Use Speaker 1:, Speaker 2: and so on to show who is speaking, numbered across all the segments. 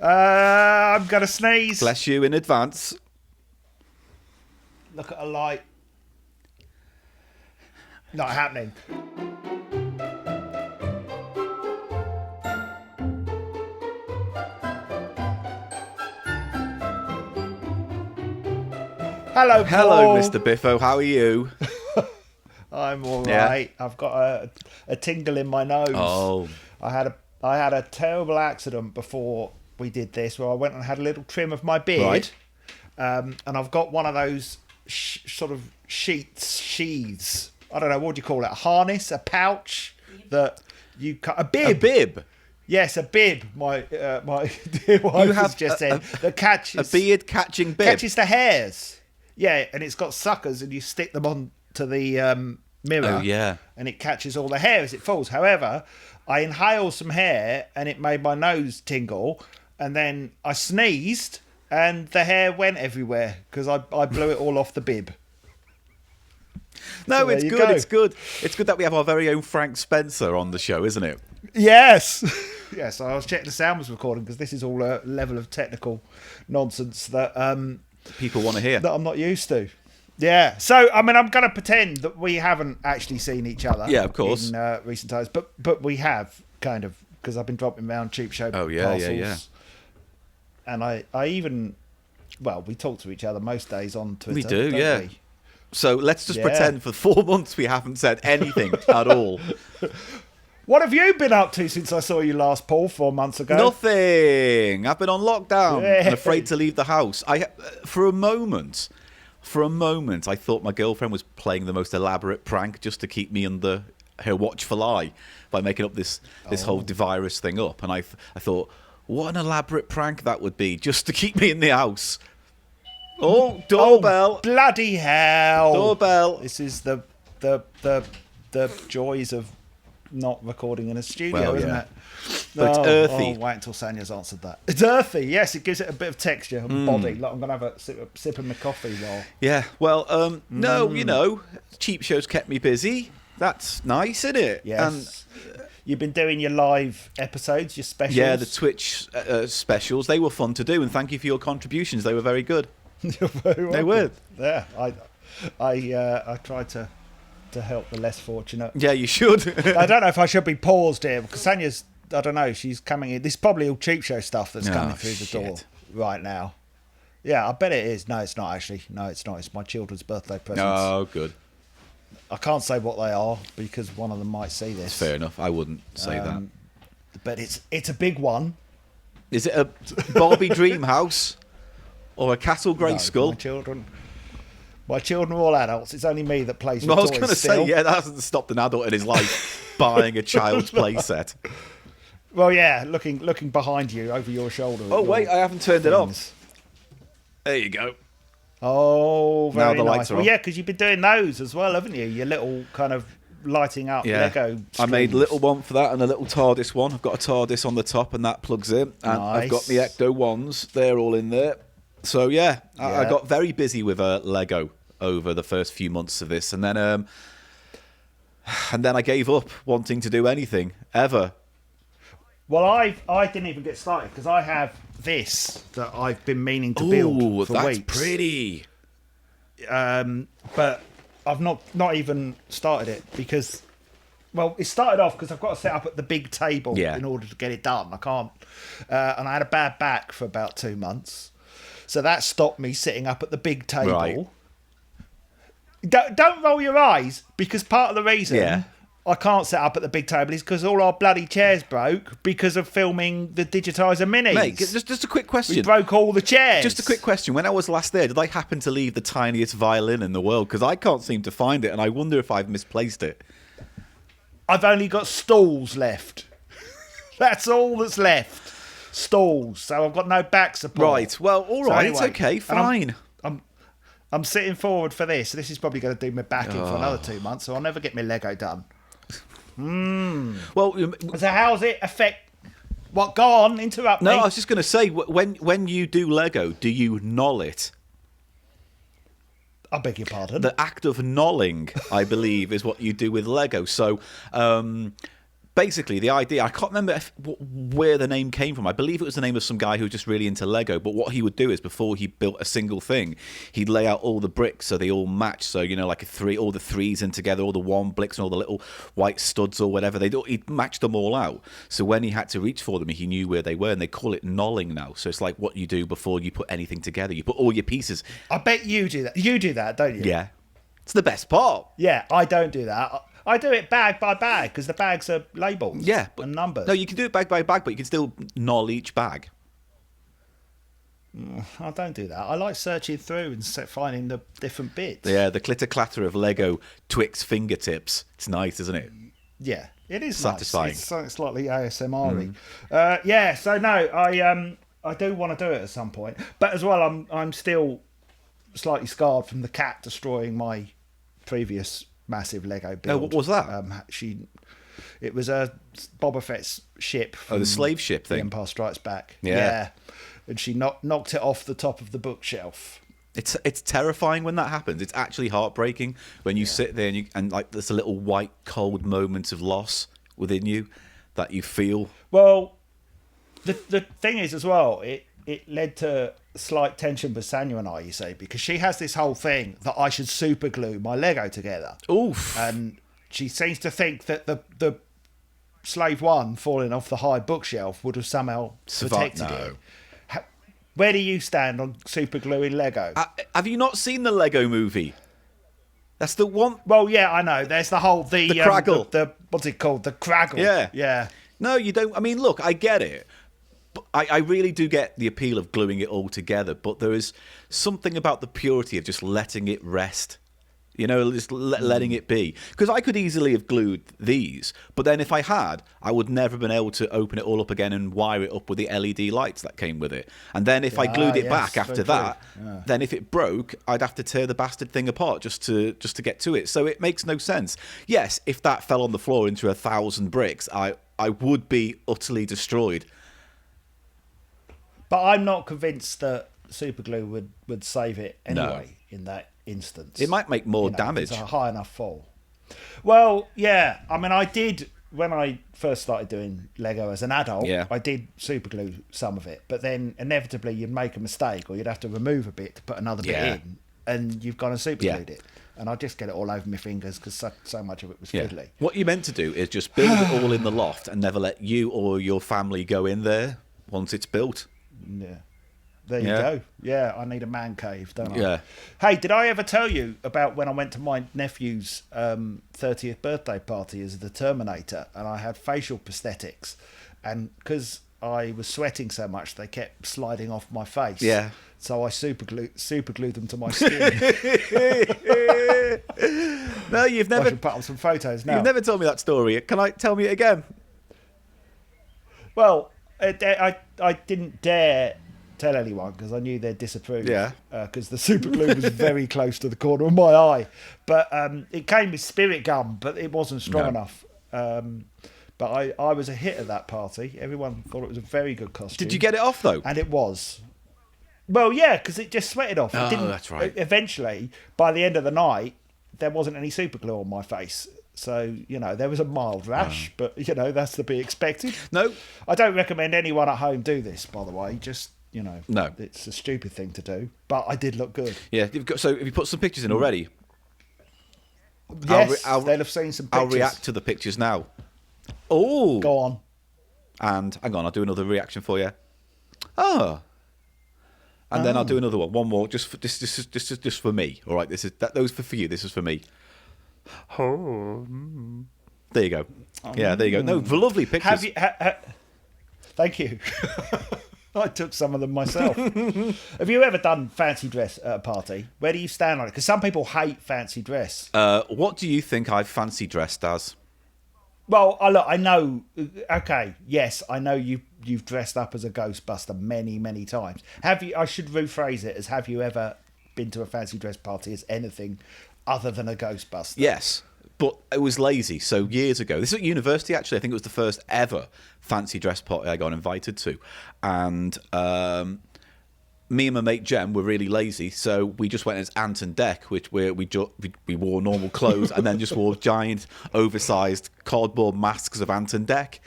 Speaker 1: I'm going to sneeze.
Speaker 2: Bless you in advance.
Speaker 1: Look at a light. Not happening. Hello, Paul.
Speaker 2: Mr. Biffo. How are you?
Speaker 1: I'm all right. I've got a tingle in my nose.
Speaker 2: Oh.
Speaker 1: I had a terrible accident before we did this, where I went and had a little trim of my beard,
Speaker 2: Right.
Speaker 1: and I've got one of those sort of sheaths. I don't know, what do you call it? A harness, a pouch that you cut. A bib.
Speaker 2: A bib.
Speaker 1: Yes, a bib. My dear wife has just said that catches
Speaker 2: a beard catching bib.
Speaker 1: Catches the hairs. Yeah, and it's got suckers, and you stick them on to the mirror.
Speaker 2: Oh, yeah.
Speaker 1: And it catches all the hair as it falls. However, I inhaled some hair, and it made my nose tingle, and then I sneezed, and the hair went everywhere because I blew it all off the bib.
Speaker 2: No,
Speaker 1: So
Speaker 2: it's
Speaker 1: there you
Speaker 2: good.
Speaker 1: go.
Speaker 2: It's good. It's good that we have our very own Frank Spencer on the show, isn't it?
Speaker 1: Yes. Yes, I was checking the sound was recording because this is all a level of technical nonsense that
Speaker 2: People want to hear.
Speaker 1: that I'm not used to. Yeah. So, I mean, I'm going to pretend that we haven't actually seen each other.
Speaker 2: Yeah, of course.
Speaker 1: In recent times, but we have kind of, because I've been dropping around cheap show.
Speaker 2: Oh, yeah,
Speaker 1: parcels,
Speaker 2: yeah.
Speaker 1: And I even, well, we talk to each other most days on Twitter.
Speaker 2: We do,
Speaker 1: don't
Speaker 2: yeah.
Speaker 1: we?
Speaker 2: So let's just
Speaker 1: Yeah.
Speaker 2: pretend for 4 months we haven't said anything at all.
Speaker 1: What have you been up to since I saw you last, Paul, 4 months ago?
Speaker 2: Nothing. I've been on lockdown
Speaker 1: Yeah.
Speaker 2: and afraid to leave the house. For a moment, I thought my girlfriend was playing the most elaborate prank just to keep me under her watchful eye by making up this whole virus thing up. And I thought, what an elaborate prank that would be, just to keep me in the house. Oh, doorbell!
Speaker 1: Oh, bloody hell!
Speaker 2: Doorbell!
Speaker 1: This is the joys of not recording in a studio,
Speaker 2: Well,
Speaker 1: isn't
Speaker 2: yeah.
Speaker 1: it?
Speaker 2: But it's earthy.
Speaker 1: Oh, wait until Sanya's answered that. It's earthy, yes. It gives it a bit of texture and body. Like, I'm going to have a sip of my coffee while...
Speaker 2: Yeah, well, no, you know, Cheap Show's kept me busy. That's nice, isn't it?
Speaker 1: Yes. You've been doing your live episodes, your specials.
Speaker 2: Yeah, the Twitch specials, they were fun to do, and thank you for your contributions. They were very good.
Speaker 1: You're very welcome.
Speaker 2: They were.
Speaker 1: Yeah, I tried to help the less fortunate.
Speaker 2: Yeah, you should.
Speaker 1: I don't know if I should be paused here because Sanya's, I don't know, she's coming in. This is probably all Cheap Show stuff that's coming through the door right now. Yeah, I bet it is. No, it's not actually. No, it's not. It's my children's birthday presents.
Speaker 2: Oh, good.
Speaker 1: I can't say what they are because one of them might see this.
Speaker 2: Fair enough. I wouldn't say that.
Speaker 1: But it's a big one.
Speaker 2: Is it a Barbie dream house or a Castle
Speaker 1: No,
Speaker 2: Grayskull?
Speaker 1: my children are all adults. It's only me that plays with
Speaker 2: I was
Speaker 1: toys
Speaker 2: going to
Speaker 1: still.
Speaker 2: say, yeah, that hasn't stopped an adult in his life buying a child's playset.
Speaker 1: Well, yeah, looking behind you over your shoulder.
Speaker 2: Oh,
Speaker 1: your
Speaker 2: wait, I haven't turned it on.
Speaker 1: things.
Speaker 2: There you go.
Speaker 1: Oh, very
Speaker 2: Now the
Speaker 1: nice.
Speaker 2: lights are
Speaker 1: Well,
Speaker 2: on.
Speaker 1: yeah, because you've been doing those as well, haven't you? Your little kind of lighting up
Speaker 2: Yeah,
Speaker 1: Lego
Speaker 2: I made a
Speaker 1: streams.
Speaker 2: little one for that and a little TARDIS one. I've got a TARDIS on the top and that plugs in. And I've got
Speaker 1: Nice.
Speaker 2: the Ecto ones. They're all in there. So, yeah, I
Speaker 1: Yeah.
Speaker 2: got very busy with Lego over the first few months of this. And then I gave up wanting to do anything, ever.
Speaker 1: Well, I didn't even get started because I have this that I've been meaning to build
Speaker 2: Ooh,
Speaker 1: for
Speaker 2: that's
Speaker 1: weeks.
Speaker 2: pretty.
Speaker 1: But I've not even started it because, well, it started off because I've got to set up at the big table
Speaker 2: Yeah.
Speaker 1: in order to get it done. I can't, and I had a bad back for about 2 months, so that stopped me sitting up at the big table.
Speaker 2: Right.
Speaker 1: Don't roll your eyes because part of the reason
Speaker 2: Yeah.
Speaker 1: I can't sit up at the big table is because all our bloody chairs broke because of filming the Digitiser minis.
Speaker 2: Mate, just a quick
Speaker 1: we
Speaker 2: question.
Speaker 1: broke all the chairs.
Speaker 2: Just a quick question. When I was last there, did I happen to leave the tiniest violin in the world? Because I can't seem to find it, and I wonder if I've misplaced it.
Speaker 1: I've only got stools left. That's all that's left. Stools. So I've got no back support.
Speaker 2: Right. Well, all
Speaker 1: So
Speaker 2: right.
Speaker 1: anyway,
Speaker 2: Okay.
Speaker 1: and
Speaker 2: Fine.
Speaker 1: I'm sitting forward for this. This is probably going to do my back in for another 2 months, so I'll never get my Lego done.
Speaker 2: Well,
Speaker 1: So how's it affect... What? Go on, interrupt me.
Speaker 2: no, I was just going to say, when you do Lego, do you knoll it?
Speaker 1: I beg your pardon.
Speaker 2: The act of knolling, I believe, is what you do with Lego. So basically, the idea, I can't remember where the name came from. I believe it was the name of some guy who was just really into Lego. But what he would do is, before he built a single thing, he'd lay out all the bricks so they all match. So, like all the threes in together, all the one bricks and all the little white studs or whatever. He'd matched them all out. So when he had to reach for them, he knew where they were. And they call it knolling now. So it's like what you do before you put anything together. You put all your pieces.
Speaker 1: I bet you do that. You do that, don't you?
Speaker 2: Yeah. It's the best part.
Speaker 1: Yeah, I don't do that. I do it bag by bag because the bags are labelled and numbers.
Speaker 2: No, you can do it bag by bag, but you can still knoll each bag.
Speaker 1: I don't do that. I like searching through and finding the different bits.
Speaker 2: Yeah, the clitter-clatter of Lego Twix fingertips. It's nice, isn't it?
Speaker 1: Yeah, it is
Speaker 2: satisfying.
Speaker 1: Nice. It's slightly ASMR-y. Yeah, so no, I do want to do it at some point. But as well, I'm still slightly scarred from the cat destroying my previous massive Lego build.
Speaker 2: Oh, what was that?
Speaker 1: It was a Boba Fett's ship.
Speaker 2: The slave ship thing.
Speaker 1: The Empire Strikes Back.
Speaker 2: Yeah.
Speaker 1: And she knocked it off the top of the bookshelf.
Speaker 2: It's terrifying when that happens. It's actually heartbreaking when you sit there and like there's a little white cold moment of loss within you that you feel.
Speaker 1: Well, the thing is as well, it led to slight tension with Sanya and I, you see, because she has this whole thing that I should super glue my Lego together.
Speaker 2: Oof.
Speaker 1: And she seems to think that the Slave One falling off the high bookshelf would have somehow protected it. Where do you stand on super gluing Lego?
Speaker 2: Have you not seen the Lego movie? That's the one.
Speaker 1: Well, yeah, I know. There's the whole the
Speaker 2: Craggle.
Speaker 1: The what's it called? The Craggle. Yeah.
Speaker 2: No, you don't. I mean, look, I get it. I really do get the appeal of gluing it all together, but there is something about the purity of just letting it rest. Just letting it be. Because I could easily have glued these, but then if I had, I would never have been able to open it all up again and wire it up with the LED lights that came with it. And then if I glued it back after that, then if it broke, I'd have to tear the bastard thing apart just to get to it. So it makes no sense. Yes, if that fell on the floor into 1,000 bricks, I would be utterly destroyed.
Speaker 1: But I'm not convinced that super glue would save it anyway in that instance.
Speaker 2: It might make more damage.
Speaker 1: It's a high enough fall. Well, yeah. I mean, I did, when I first started doing Lego as an adult, I did super glue some of it. But then inevitably you'd make a mistake or you'd have to remove a bit to put another bit in. And you've gone and super glued it. And I just get it all over my fingers because so much of it was fiddly.
Speaker 2: What you meant to do is just build it all in the loft and never let you or your family go in there once it's built.
Speaker 1: Yeah. There you go. Yeah, I need a man cave, don't I?
Speaker 2: Yeah.
Speaker 1: Hey, did I ever tell you about when I went to my nephew's 30th birthday party as the Terminator and I had facial prosthetics? And because I was sweating so much, they kept sliding off my face.
Speaker 2: Yeah.
Speaker 1: So I super glued them to my skin.
Speaker 2: No, you've never...
Speaker 1: I should put on some photos now.
Speaker 2: You've never told me that story. Tell me it again?
Speaker 1: Well, I didn't dare tell anyone because I knew they'd disapprove.
Speaker 2: Yeah.
Speaker 1: Because the super glue was very close to the corner of my eye. But it came with spirit gum, but it wasn't strong enough. But I was a hit at that party. Everyone thought it was a very good costume.
Speaker 2: Did you get it off, though?
Speaker 1: And it was. Well, yeah, because it just sweated off.
Speaker 2: Oh, that's right.
Speaker 1: Eventually, by the end of the night, there wasn't any super glue on my face. So, there was a mild rash, but, that's to be expected.
Speaker 2: No.
Speaker 1: I don't recommend anyone at home do this, by the way. Just,
Speaker 2: no.
Speaker 1: It's a stupid thing to do. But I did look good.
Speaker 2: Yeah. So have you put some pictures in already?
Speaker 1: Yes, they'll have seen some pictures.
Speaker 2: I'll react to the pictures now. Oh.
Speaker 1: Go on.
Speaker 2: And hang on, I'll do another reaction for you. Oh. And then I'll do another one. One more, just for me. All right, those for you. This is for me. Oh. There you go. Yeah, there you go. No, lovely pictures.
Speaker 1: Have you? Thank you. I took some of them myself. Have you ever done fancy dress at a party? Where do you stand on it? Because some people hate fancy dress.
Speaker 2: What do you think I've fancy dressed as?
Speaker 1: Well, look, I know. Okay, yes, I know you've dressed up as a Ghostbuster many, many times. Have you? I should rephrase it as: have you ever been to a fancy dress party as anything other than a Ghostbuster?
Speaker 2: Yes, but it was lazy. So years ago, this is at university. Actually, I think it was the first ever fancy dress party I got invited to, and me and my mate Jem were really lazy, so we just went as Ant and Dec, which we wore normal clothes and then just wore giant, oversized cardboard masks of Ant and Dec.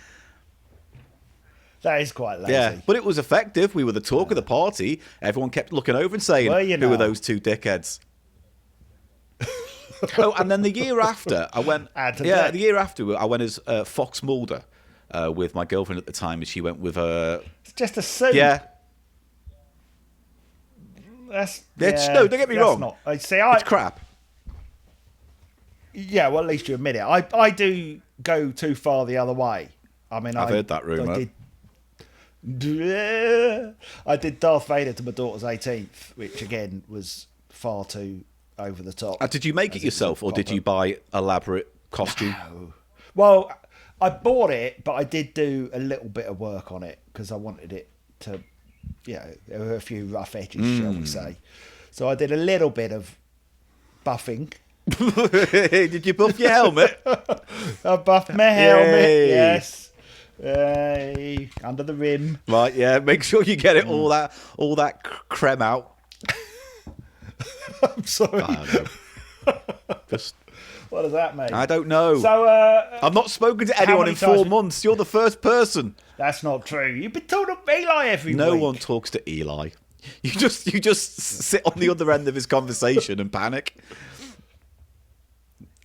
Speaker 1: That is quite lazy.
Speaker 2: Yeah, but it was effective. We were the talk of the party. Everyone kept looking over and saying,
Speaker 1: Well, you
Speaker 2: who are
Speaker 1: know.
Speaker 2: those two dickheads? Oh, and then the year after, I went...
Speaker 1: Ant and
Speaker 2: yeah,
Speaker 1: Dec.
Speaker 2: the year after, I went as Fox Mulder with my girlfriend at the time, and she went with...
Speaker 1: It's just a suit.
Speaker 2: yeah. No, don't get me wrong. It's crap.
Speaker 1: Yeah, well, at least you admit it. I do go too far the other way. I mean,
Speaker 2: I've heard that rumour.
Speaker 1: I did Darth Vader to my daughter's 18th, which again was far too over the top.
Speaker 2: Did you make it yourself, or did you buy elaborate costume?
Speaker 1: No. Well, I bought it, but I did do a little bit of work on it because I wanted it to, there were a few rough edges, shall we say. So I did a little bit of buffing.
Speaker 2: Did you buff your helmet?
Speaker 1: I buffed my helmet,
Speaker 2: Yay.
Speaker 1: yes. Under the rim.
Speaker 2: Right, yeah. Make sure you get it all that creme out.
Speaker 1: I'm sorry.
Speaker 2: I don't know. Just,
Speaker 1: What does that mean?
Speaker 2: I don't know.
Speaker 1: So,
Speaker 2: I've not spoken to anyone
Speaker 1: many
Speaker 2: in 4
Speaker 1: times-
Speaker 2: months. You're the first person.
Speaker 1: that's not true. You've been talking to Eli every
Speaker 2: No
Speaker 1: week.
Speaker 2: one talks to Eli. You just sit on the other end of his conversation and panic.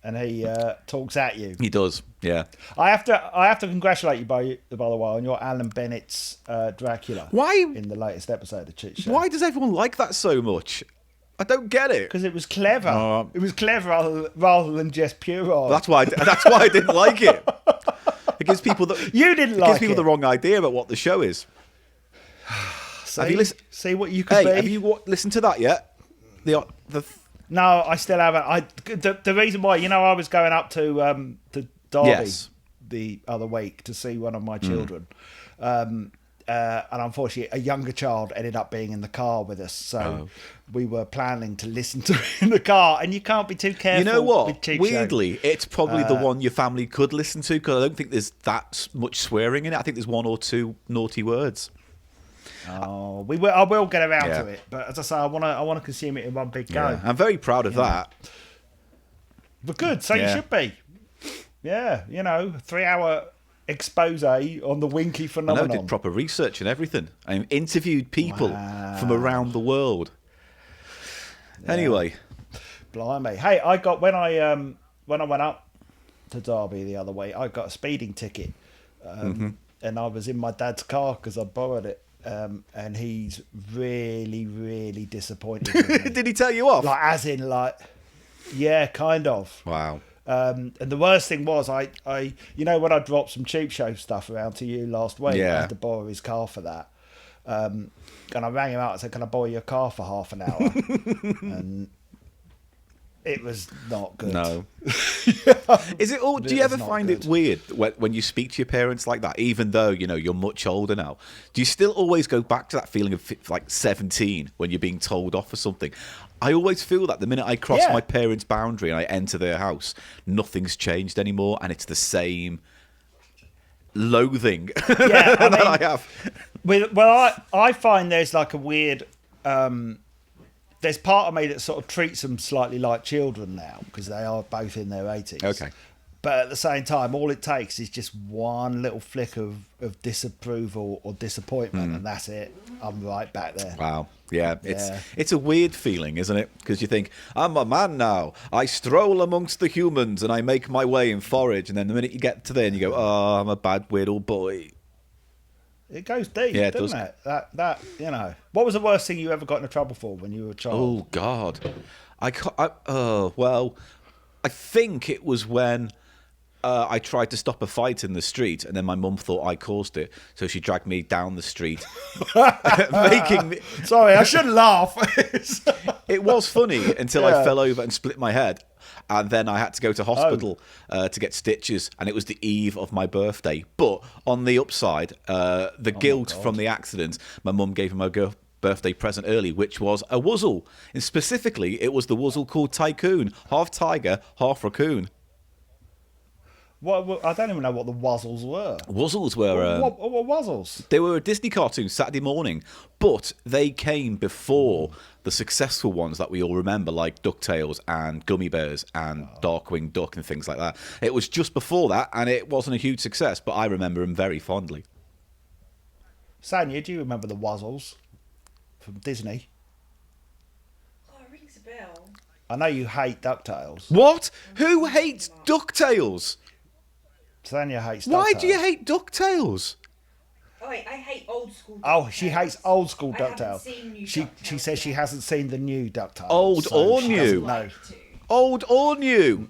Speaker 1: And he talks at you.
Speaker 2: He does, yeah.
Speaker 1: I have to congratulate you by the way on your Alan Bennett's Dracula.
Speaker 2: Why?
Speaker 1: In the latest episode of the Cheat Show.
Speaker 2: Why does everyone like that so much? I don't get it.
Speaker 1: Because it was clever.
Speaker 2: Oh.
Speaker 1: It was clever rather than just pure.
Speaker 2: That's why I didn't like it. It gives people
Speaker 1: You didn't like
Speaker 2: gives people
Speaker 1: it.
Speaker 2: the wrong idea about what the show is. Have you listened?
Speaker 1: See what you could be.
Speaker 2: Have you listened to that yet?
Speaker 1: No, I still haven't. The reason why, I was going up to Derby
Speaker 2: Yes.
Speaker 1: the other week to see one of my children, and unfortunately, a younger child ended up being in the car with us. So we were planning to listen to it in the car, and you can't be too careful.
Speaker 2: You know
Speaker 1: with
Speaker 2: what?
Speaker 1: Cheap
Speaker 2: Weirdly, it's probably the one your family could listen to because I don't think there's that much swearing in it. I think there's 1 or 2 naughty words.
Speaker 1: Show. I will get around
Speaker 2: Yeah.
Speaker 1: to it, but as I say, I want to consume it in one big go.
Speaker 2: Yeah. I'm very proud of that.
Speaker 1: But good, so you
Speaker 2: Yeah.
Speaker 1: should be. Yeah, 3-hour expose on the Winky
Speaker 2: I
Speaker 1: phenomenon.
Speaker 2: did proper research and everything. I interviewed people from around the world. Anyway,
Speaker 1: Blimey. Hey, I got when I went up to Derby the other way, I got a speeding ticket, and I was in my dad's car because I borrowed it, and he's really, really disappointed with me.
Speaker 2: did he tell you off?
Speaker 1: Like, as in, like, yeah, kind of.
Speaker 2: Wow.
Speaker 1: And the worst thing was, I when I dropped some Cheap Show stuff around to you last week, I
Speaker 2: Yeah.
Speaker 1: had to borrow his car for that. And I rang him out and said, "Can I borrow your car for half an hour?" And it was not good.
Speaker 2: No. Is it all? Do you
Speaker 1: It
Speaker 2: ever
Speaker 1: is not
Speaker 2: find
Speaker 1: good.
Speaker 2: it weird when you speak to your parents like that, even though you're much older now? Do you still always go back to that feeling of like 17 when you're being told off for something? I always feel that the minute I cross
Speaker 1: Yeah.
Speaker 2: my parents' boundary and I enter their house, nothing's changed anymore, and it's the same loathing
Speaker 1: Yeah, I
Speaker 2: that
Speaker 1: mean,
Speaker 2: I have.
Speaker 1: I find there's like a weird. There's part of me that sort of treats them slightly like children now because they are both in their 80s.
Speaker 2: Okay.
Speaker 1: But at the same time, all it takes is just one little flick of disapproval or disappointment, and that's it. I'm right back there.
Speaker 2: Wow. Yeah,
Speaker 1: Yeah.
Speaker 2: it's a weird feeling, isn't it? Because you think, I'm a man now. I stroll amongst the humans and I make my way and forage. And then the minute you get to there and you go, oh, I'm a bad weird old boy.
Speaker 1: It goes deep,
Speaker 2: Yeah, it
Speaker 1: doesn't
Speaker 2: does.
Speaker 1: it? That What was the worst thing you ever got into trouble for when you were a child?
Speaker 2: Oh, God. I think it was when I tried to stop a fight in the street, and then my mum thought I caused it, so she dragged me down the street, making me...
Speaker 1: Sorry, I shouldn't laugh.
Speaker 2: It was funny until
Speaker 1: Yeah.
Speaker 2: I fell over and split my head, and then I had to go to hospital to get stitches, and it was the eve of my birthday. But on the upside, the guilt from the accident, my mum gave him a birthday present early, which was a wuzzle. And specifically, it was the wuzzle called Tycoon, half tiger, half raccoon.
Speaker 1: What? I don't even know what the Wuzzles were.
Speaker 2: Wuzzles were...
Speaker 1: What Wuzzles?
Speaker 2: They were a Disney cartoon Saturday morning, but they came before the successful ones that we all remember, like DuckTales and Gummy Bears and Darkwing Duck and things like that. It was just before that, and it wasn't a huge success, but I remember them very fondly.
Speaker 1: Sanya, do you remember the Wuzzles from Disney?
Speaker 3: Oh, it rings a bell.
Speaker 1: I know you hate DuckTales.
Speaker 2: What? Who hates DuckTales?
Speaker 1: Sanya hates DuckTales.
Speaker 2: Why do you hate DuckTales?
Speaker 3: Oh, wait, I hate old school
Speaker 1: Oh, she hates old school
Speaker 3: I haven't
Speaker 1: DuckTales.
Speaker 3: seen new
Speaker 1: She
Speaker 3: DuckTales
Speaker 1: says she
Speaker 3: yet.
Speaker 1: hasn't seen the new DuckTales.
Speaker 2: Old or
Speaker 1: she
Speaker 2: new?
Speaker 1: doesn't know.
Speaker 3: Like to.
Speaker 2: Old or new?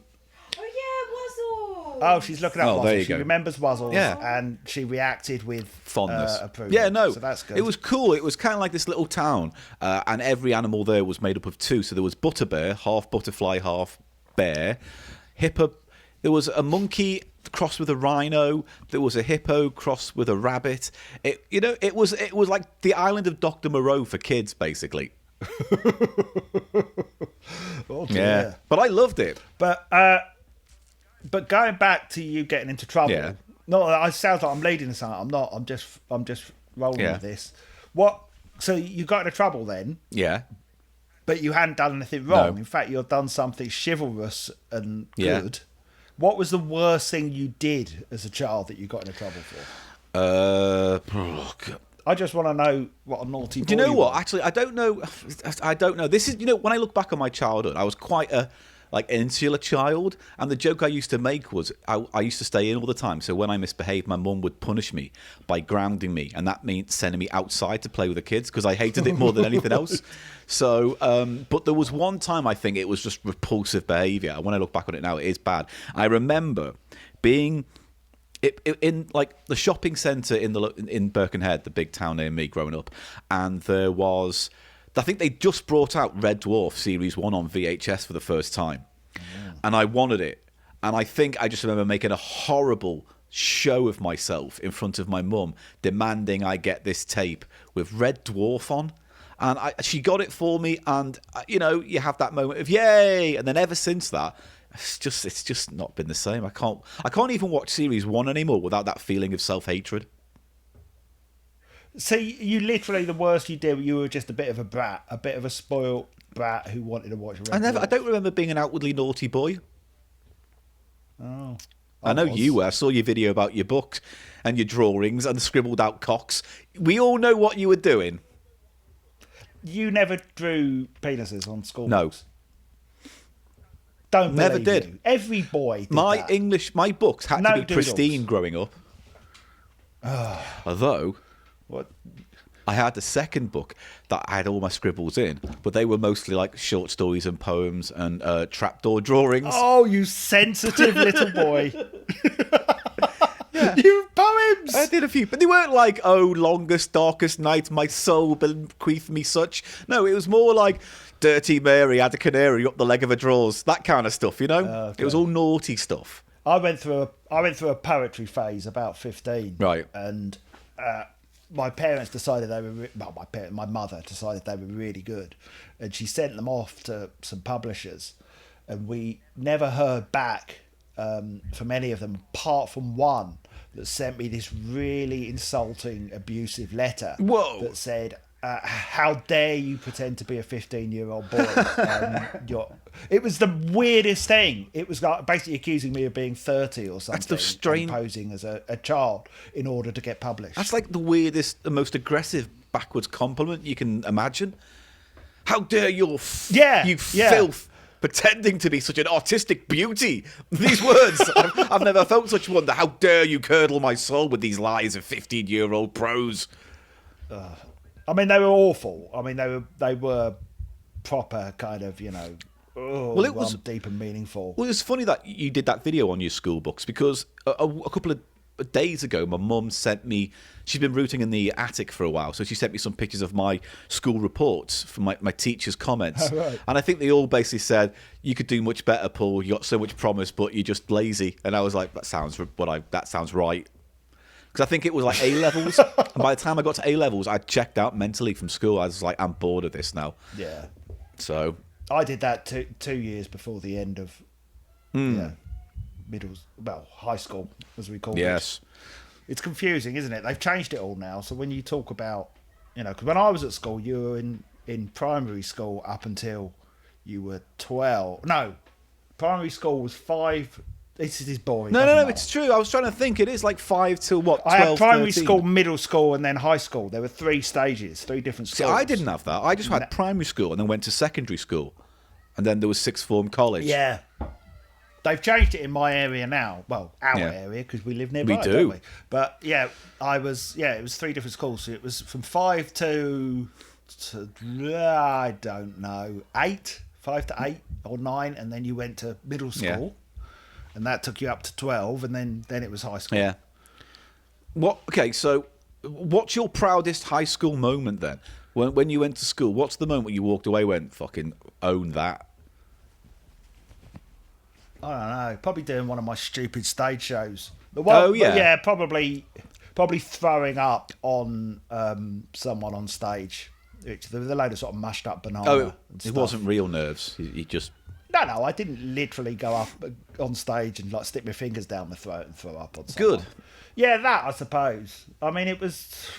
Speaker 3: Oh, yeah, Wuzzle.
Speaker 1: Oh, she's looking at
Speaker 2: Oh,
Speaker 1: Wuzzles.
Speaker 2: there you
Speaker 1: She
Speaker 2: go.
Speaker 1: remembers Wuzzles,
Speaker 2: Yeah.
Speaker 1: and she reacted with
Speaker 2: Fondness.
Speaker 1: approval.
Speaker 2: Yeah, no.
Speaker 1: So that's good.
Speaker 2: It was cool. It was kind of like this little town, and every animal there was made up of two. So there was Butterbear, half butterfly, half bear. Hippo. There was a monkey crossed with a rhino. There was a hippo crossed with a rabbit. It was like the island of Dr. Moreau for kids, basically.
Speaker 1: Oh,
Speaker 2: Yeah,
Speaker 1: dear.
Speaker 2: but I loved it.
Speaker 1: But going back to you getting into trouble.
Speaker 2: Yeah.
Speaker 1: No, it sounds like I'm leading something. I'm not. I'm just rolling
Speaker 2: Yeah.
Speaker 1: with this. What? So you got into trouble then,
Speaker 2: Yeah.
Speaker 1: but you hadn't done anything wrong.
Speaker 2: No.
Speaker 1: In fact, you've done something chivalrous and
Speaker 2: Yeah.
Speaker 1: good. What was the worst thing you did as a child that you got into trouble for? I just want to know what a naughty boy.
Speaker 2: Do you know what?
Speaker 1: was.
Speaker 2: Actually, I don't know. I don't know. This is, when I look back on my childhood, I was quite an insular child, and the joke I used to make was I used to stay in all the time. So when I misbehaved, my mum would punish me by grounding me, and that meant sending me outside to play with the kids because I hated it more than anything else. So, but there was one time I think it was just repulsive behaviour. When I look back on it now, it is bad. I remember being in like the shopping centre in Birkenhead, the big town near me growing up, and there was, I think they just brought out Red Dwarf Series 1 on VHS for the first time. And I wanted it. And I think I just remember making a horrible show of myself in front of my mum, demanding I get this tape with Red Dwarf on. And she got it for me, and, you have that moment of yay! And then ever since that, it's just not been the same. I can't even watch Series 1 anymore without that feeling of self-hatred.
Speaker 1: So you literally, the worst you did, you were just a bit of a brat, a bit of a spoiled brat who wanted to watch Red Dwarf.
Speaker 2: I don't remember being an outwardly naughty boy.
Speaker 1: Oh.
Speaker 2: I know
Speaker 1: was.
Speaker 2: you were. I saw your video about your books and your drawings and the scribbled out cocks. We all know what you were doing.
Speaker 1: You never drew penises on school
Speaker 2: No.
Speaker 1: books? Don't
Speaker 2: Never
Speaker 1: believe
Speaker 2: did.
Speaker 1: you. Every boy did
Speaker 2: My
Speaker 1: that.
Speaker 2: my books had
Speaker 1: No
Speaker 2: to be
Speaker 1: doodles.
Speaker 2: pristine growing up. Although
Speaker 1: What?
Speaker 2: I had a second book that I had all my scribbles in, but they were mostly like short stories and poems and trapdoor drawings.
Speaker 1: Oh, you sensitive little boy. You poems.
Speaker 2: I did a few, but they weren't like, oh, longest, darkest night, my soul bequeath me such. No, it was more like, Dirty Mary had a canary up the leg of her drawers, that kind of stuff,
Speaker 1: Okay.
Speaker 2: It was all naughty stuff.
Speaker 1: I went through a poetry phase about 15.
Speaker 2: Right.
Speaker 1: And my parents decided they were my mother decided they were really good, and she sent them off to some publishers, and we never heard back from any of them apart from one that sent me this really insulting, abusive letter.
Speaker 2: Whoa.
Speaker 1: That said, how dare you pretend to be a 15-year-old boy? It was the weirdest thing. It was like basically accusing me of being 30 or something.
Speaker 2: the strange-
Speaker 1: and posing as a child in order to get published.
Speaker 2: That's like the weirdest, the most aggressive backwards compliment you can imagine. How dare you filth, pretending to be such an artistic beauty. These words, I've never felt such wonder. How dare you curdle my soul with these lies of 15-year-old prose.
Speaker 1: I mean, they were awful. I mean, they were proper kind of,
Speaker 2: Well, it was
Speaker 1: deep and meaningful.
Speaker 2: Well, it's funny that you did that video on your school books, because a couple of days ago, my mum sent me, she's been rooting in the attic for a while, so she sent me some pictures of my school reports from my teacher's comments.
Speaker 1: Oh, right.
Speaker 2: And I think they all basically said, you could do much better, Paul, you got so much promise, but you're just lazy. And I was like, that sounds right. Because I think it was like A-levels, and by the time I got to A-levels, I checked out mentally from school. I was like, I'm bored of this now.
Speaker 1: Yeah.
Speaker 2: So
Speaker 1: I did that 2 years before the end of... Yeah. high school, as we call it.
Speaker 2: Yes.
Speaker 1: It's confusing, isn't it? They've changed it all now. So when you talk about, because when I was at school, you were in primary school up until you were 12. No, primary school was 5. This is boring.
Speaker 2: No, it's true. I was trying to think. It is like 5 till what? 12,
Speaker 1: I had primary
Speaker 2: 13.
Speaker 1: school, middle school, and then high school. There were 3 stages, 3 different schools.
Speaker 2: See, I didn't have that. I just had primary school and then went to secondary school. And then there was sixth form college.
Speaker 1: Yeah. They've changed it in my area now. Well, our area, because we live nearby,
Speaker 2: We do.
Speaker 1: don't we? But yeah, it was 3 different schools. So it was from 5 to I don't know, 8, 5 to 8 or 9, and then you went to middle school, and that took you up to 12, and then it was high school.
Speaker 2: Yeah. Okay, so what's your proudest high school moment then? When you went to school, what's the moment you walked away went, fucking own that?
Speaker 1: I don't know. Probably doing one of my stupid stage shows. Probably throwing up on someone on stage. There was a load of sort of mashed up banana.
Speaker 2: Oh,
Speaker 1: and
Speaker 2: it
Speaker 1: stuff.
Speaker 2: wasn't real nerves. You just...
Speaker 1: No, I didn't literally go up on stage and like stick my fingers down my throat and throw up on someone.
Speaker 2: Good.
Speaker 1: Yeah, that I suppose. I mean, it was,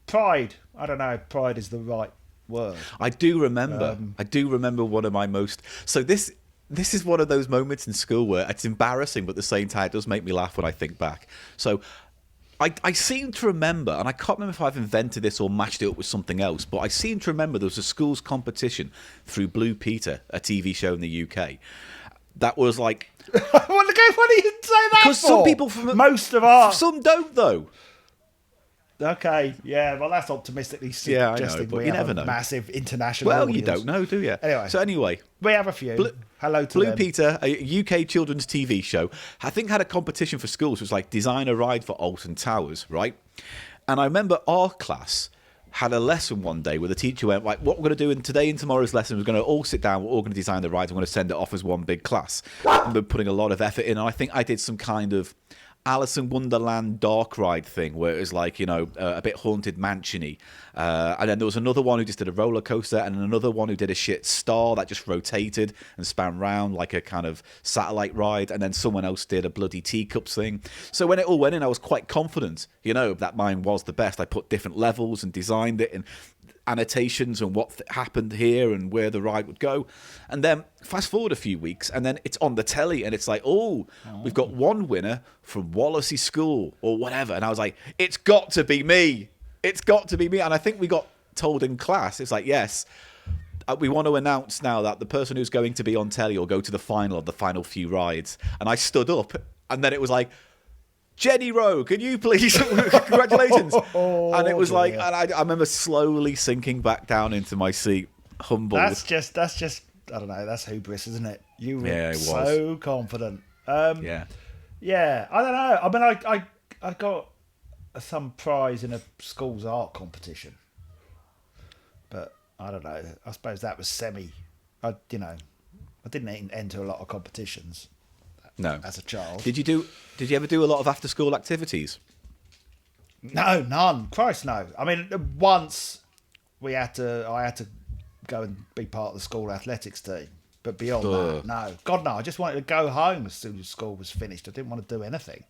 Speaker 1: pride. I don't know. Pride is the right word.
Speaker 2: I do remember one of my most... So this is one of those moments in school where it's embarrassing, but at the same time, it does make me laugh when I think back. So I seem to remember, and I can't remember if I've invented this or matched it up with something else, but I seem to remember there was a school's competition through Blue Peter, a TV show in the UK. That was like...
Speaker 1: What do you say that for?
Speaker 2: Because some people...
Speaker 1: Most of our...
Speaker 2: Some don't, though.
Speaker 1: Okay, yeah, well, that's optimistically suggesting
Speaker 2: but
Speaker 1: we
Speaker 2: you
Speaker 1: have
Speaker 2: never
Speaker 1: a
Speaker 2: know.
Speaker 1: massive international
Speaker 2: Well,
Speaker 1: audience.
Speaker 2: you don't know, do you?
Speaker 1: Anyway. We have a few. Hello to
Speaker 2: Blue
Speaker 1: them.
Speaker 2: Peter, a UK children's TV show, I think had a competition for schools. It was like design a ride for Alton Towers, right? And I remember our class had a lesson one day where the teacher went, right, what we're going to do in today and tomorrow's lesson, we're going to all sit down, we're all going to design the ride, we're going to send it off as one big class. And we're putting a lot of effort in. And I think I did some kind of Alice in Wonderland dark ride thing where it was like, a bit haunted mansion-y. And then there was another one who just did a roller coaster and another one who did a shit star that just rotated and span round like a kind of satellite ride. And then someone else did a bloody teacups thing. So when it all went in, I was quite confident, that mine was the best. I put different levels and designed it and annotations and what happened here and where the ride would go. And then fast forward a few weeks and then it's on the telly and it's like, we've got one winner from Wallasey School or whatever. And I was like, it's got to be me. It's got to be me. And I think we got told in class, it's like, yes, we want to announce now that the person who's going to be on telly will go to the final of the final few rides. And I stood up and then it was like, Jenny Rowe, can you please? Congratulations. And it was like, and I remember slowly sinking back down into my seat, humbled.
Speaker 1: That's just, I don't know, that's hubris, isn't it? You were so confident.
Speaker 2: Yeah,
Speaker 1: I don't know. I mean, I got some prize in a school's art competition. But I don't know. I suppose that was I didn't enter a lot of competitions.
Speaker 2: No.
Speaker 1: As a child.
Speaker 2: Did you ever do a lot of after school activities?
Speaker 1: No, none. Christ, no. I mean, once I had to go and be part of the school athletics team. But beyond that, no. God, no. I just wanted to go home as soon as school was finished. I didn't want to do anything.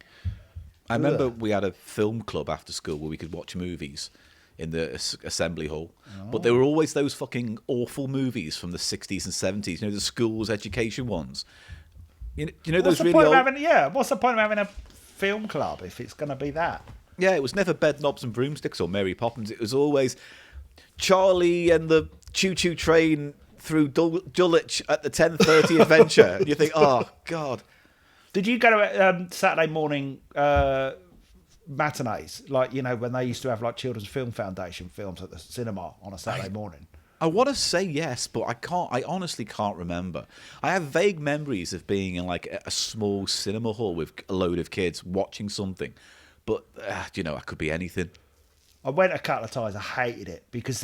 Speaker 2: I remember we had a film club after school where we could watch movies in the assembly hall. But there were always those fucking awful movies from the 60s and 70s, the school's education ones. You know those really old...
Speaker 1: What's the point of having a film club if it's going to be that?
Speaker 2: Yeah, it was never Bed Knobs and Broomsticks or Mary Poppins. It was always Charlie and the choo-choo train through Dulwich at the 10:30 adventure. And you think, oh, God.
Speaker 1: Did you go to Saturday morning matinees? Like, when they used to have like Children's Film Foundation films at the cinema on a Saturday morning?
Speaker 2: I want to say yes, but I honestly can't remember. I have vague memories of being in like a small cinema hall with a load of kids watching something. But, I could be anything.
Speaker 1: I went a couple of times. I hated it because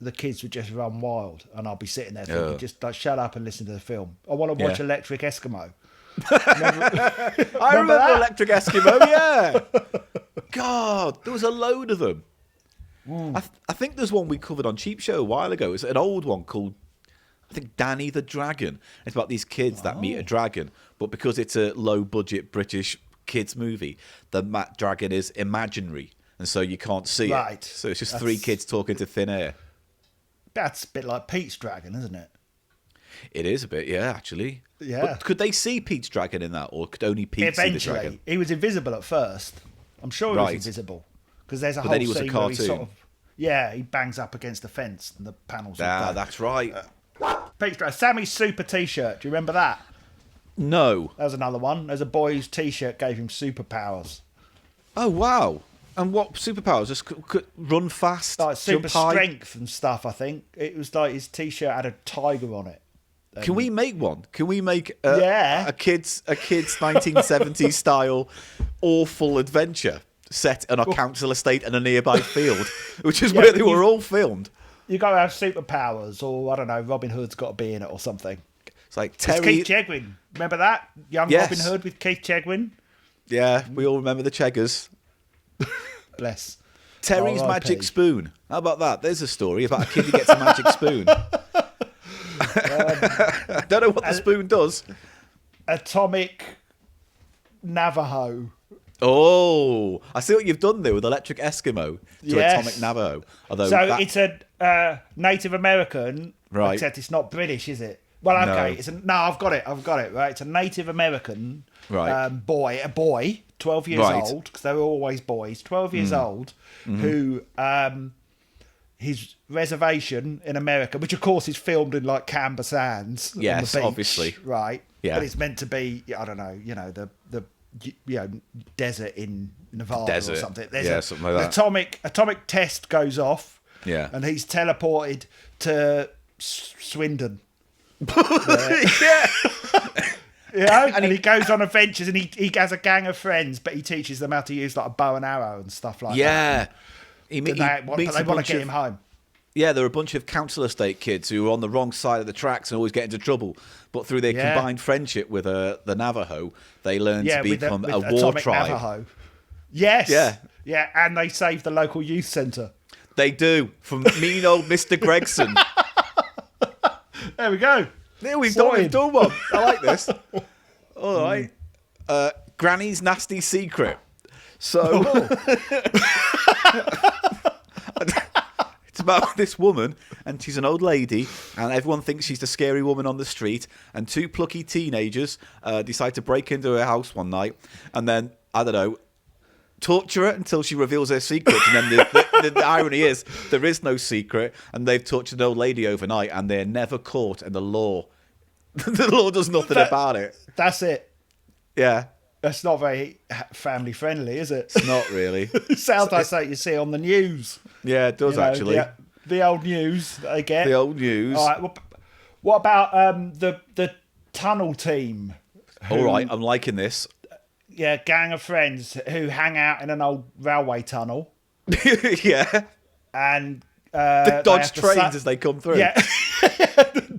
Speaker 1: the kids would just run wild and I'll be sitting there thinking, just like, shut up and listen to the film. I want to watch Electric Eskimo.
Speaker 2: I remember Electric Eskimo, yeah. God, there was a load of them. I think there's one we covered on Cheapshow a while ago. It's an old one called, I think Danny the Dragon. It's about these kids that meet a dragon, but because it's a low-budget British kids movie, the dragon is imaginary, and so you can't see it. So it's just three kids talking to thin air.
Speaker 1: That's a bit like Pete's Dragon, isn't it?
Speaker 2: It is a bit, yeah, actually.
Speaker 1: Yeah.
Speaker 2: But could they see Pete's dragon in that, or could only Pete see the dragon?
Speaker 1: He was invisible at first. I'm sure he was invisible because there's a whole
Speaker 2: then he was
Speaker 1: scene
Speaker 2: a
Speaker 1: where he
Speaker 2: cartoon.
Speaker 1: sort of he bangs up against the fence and the panels.
Speaker 2: That's right.
Speaker 1: Pete's Dragon. Sammy's super T-shirt. Do you remember that?
Speaker 2: No.
Speaker 1: That was another one. There's a boy whose T-shirt gave him superpowers.
Speaker 2: Oh wow! And what superpowers? Just could run fast,
Speaker 1: Like super
Speaker 2: jump high?
Speaker 1: strength and stuff. I think it was like his T-shirt had a tiger on it.
Speaker 2: Can we make one? Can we make a kids 1970s style awful adventure set on a council estate and a nearby field, which is where they were all filmed?
Speaker 1: You got to have superpowers, or I don't know. Robin Hood's got to be in it or something.
Speaker 2: It's like
Speaker 1: It's
Speaker 2: Terry.
Speaker 1: Keith Chegwin. Remember that young Robin Hood with Keith Chegwin?
Speaker 2: Yeah, we all remember the Cheggers.
Speaker 1: Bless.
Speaker 2: Terry's
Speaker 1: R.I.P.
Speaker 2: Magic Spoon. How about that? There's a story about a kid who gets a magic spoon. I don't know what the spoon does.
Speaker 1: Atomic Navajo.
Speaker 2: Oh, I see what you've done there with Electric Eskimo to
Speaker 1: Yes.
Speaker 2: Atomic Navajo. Although
Speaker 1: So it's a Native American,
Speaker 2: Right.
Speaker 1: except it's not British, is it? Well, okay.
Speaker 2: No.
Speaker 1: I've got it. Right, it's a Native American
Speaker 2: Right.
Speaker 1: boy, 12 years
Speaker 2: Right.
Speaker 1: old, because they were always boys, 12 years old, who his reservation in America, which of course is filmed in like Canberra Sands, on
Speaker 2: Yes,
Speaker 1: the beach,
Speaker 2: obviously.
Speaker 1: right?
Speaker 2: Yeah.
Speaker 1: But it's meant to be, I don't know, the desert in Nevada or something. There's
Speaker 2: something like that.
Speaker 1: Atomic test goes off.
Speaker 2: Yeah.
Speaker 1: And he's teleported to Swindon.
Speaker 2: yeah.
Speaker 1: You know? And he goes on adventures, and he has a gang of friends, but he teaches them how to use like a bow and arrow and stuff like that.
Speaker 2: Yeah.
Speaker 1: But they want to get him home.
Speaker 2: Yeah, there are a bunch of council estate kids who are on the wrong side of the tracks and always get into trouble. But through their combined friendship with the Navajo, they learn to become a war
Speaker 1: Atomic
Speaker 2: tribe.
Speaker 1: Navajo. Yes.
Speaker 2: Yeah.
Speaker 1: Yeah, and they save the local youth centre.
Speaker 2: They do, from mean old Mr. Gregson.
Speaker 1: There we go.
Speaker 2: There we've done one. I like this. All right. Granny's nasty secret. So it's about this woman, and she's an old lady, and everyone thinks she's the scary woman on the street. And two plucky teenagers decide to break into her house one night, and then I don't know, torture her until she reveals her secret. And then the irony is there is no secret, and they've tortured an old lady overnight, and they're never caught, and the law does nothing about it.
Speaker 1: That's it.
Speaker 2: Yeah.
Speaker 1: That's not very family friendly, is it?
Speaker 2: It's not really.
Speaker 1: It sounds like something you see on the news.
Speaker 2: Yeah, it does actually.
Speaker 1: The old news that they get.
Speaker 2: The old news.
Speaker 1: All right. What about the tunnel team?
Speaker 2: All right, I'm liking this.
Speaker 1: Yeah, gang of friends who hang out in an old railway tunnel
Speaker 2: Yeah.
Speaker 1: and
Speaker 2: The dodge trains as they come through.
Speaker 1: Yeah,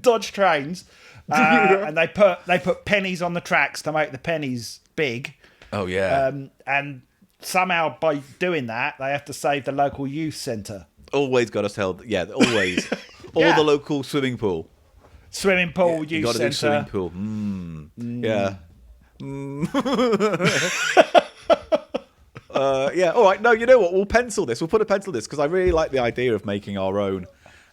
Speaker 1: dodge trains, and they put pennies on the tracks to make the pennies big.
Speaker 2: Oh yeah.
Speaker 1: And somehow by doing that, they have to save the local youth centre.
Speaker 2: Always got us held. Yeah, always. Or
Speaker 1: Yeah.
Speaker 2: the local swimming pool.
Speaker 1: Swimming pool,
Speaker 2: You
Speaker 1: youth
Speaker 2: got to do swimming
Speaker 1: centre.
Speaker 2: pool. Yeah. Yeah. All right. No, you know what? We'll pencil this. We'll put a pencil this because I really like the idea of making our own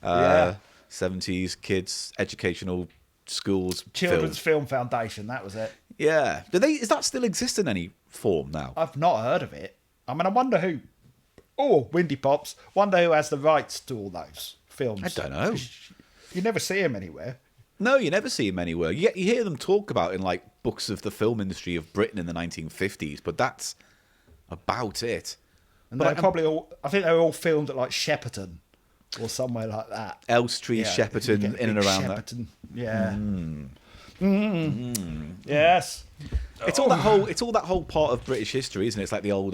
Speaker 2: 70s kids educational schools
Speaker 1: Children's
Speaker 2: film.
Speaker 1: Film Foundation, that was it.
Speaker 2: Yeah. Is that still exist in any form now?
Speaker 1: I've not heard of it. I mean, I wonder who. Oh, Windy Pops. Wonder who has the rights to all those films.
Speaker 2: I don't know.
Speaker 1: You never see them anywhere.
Speaker 2: No, you never see them anywhere. You hear them talk about in like books of the film industry of Britain in the 1950s, but that's about it.
Speaker 1: And they're probably all. I think they were all filmed at like Shepperton or somewhere like that.
Speaker 2: Elstree, Shepperton,
Speaker 1: you get
Speaker 2: in and
Speaker 1: big
Speaker 2: around
Speaker 1: Shepperton. Yeah. Yes.
Speaker 2: It's all that whole part of British history, isn't it? It's like the old